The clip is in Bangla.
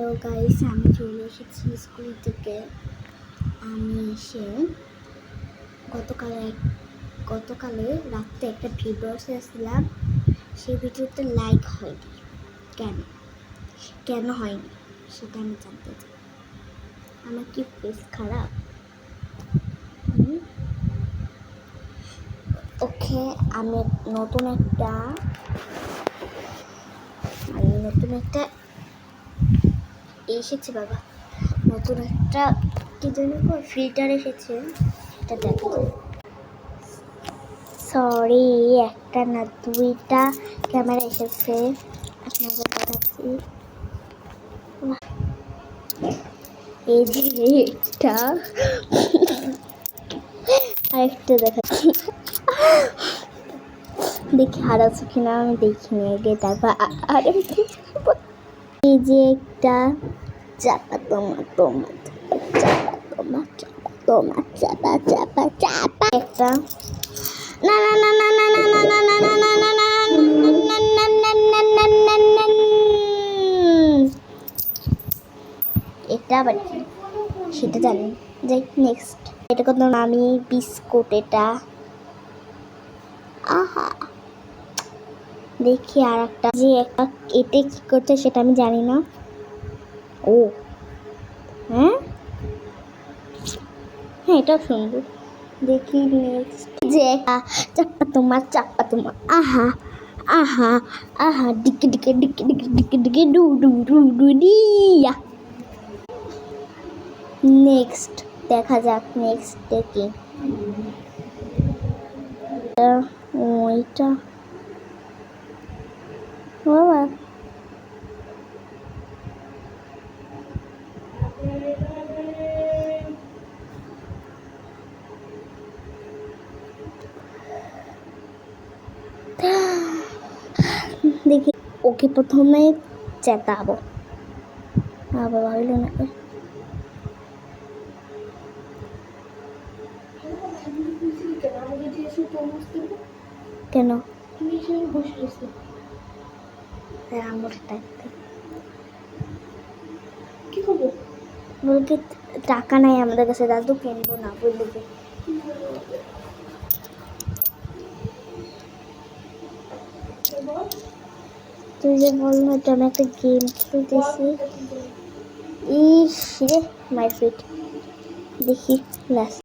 হ্যালো গাইস, আমি চলে এসেছি স্কুল থেকে। আমি এসে গতকালে রাত্রে একটা ভিডিও ছেড়েছিলাম। সেই ভিডিওতে লাইক হয়নি। কেন হয়নি সেটা আমি জানতে চাই। আমার কি ফেস খারাপ? ওকে, আমি নতুন একটা এসেছে বাবা, নতুন একটা কি যেন ফিল্টার এসেছে, এটা দেখা যায়। সরি, একটা না দুইটা ক্যামেরা এসেছে, আপনাদের দেখাচ্ছি। এই যে এটা আরেকটা দেখাচ্ছি, দেখি হারাচ্ছি কিনা আমি দেখিনি আগে, তারপর এই যে একটা চাপা একটা না না না না না না না না না না না না এটা আবার কি সেটা জানি। যাই নেক্সট, এটা কত আমি বিস্কুট, এটা আহা। দেখি আর একটা যে একটা এতে কি করছে সেটা আমি জানি না। ও হ্যাঁ, এটাও সুন্দর। দেখি নেক্সট, যে চাপ্পা তোমার আহা আহা আহা, ডিকে ডিকে ডিকে ডিকে ডিকে ডিকে ডু ডু ডু ডু ডিয়া। নেক্সট দেখা যাক, নেক্সট দেখি ওইটা বাবা। দেখি ওকে প্রথমে চেতাবো, বাবা হইল না কেন বলকে টাকা নাই আমাদের কাছে, দাদু কিনবো না বললি যে। তুই যে বললো এটা আমি একটা গেম খেলতেছি। ইস রে মাই ফিট, দেখি লাস্ট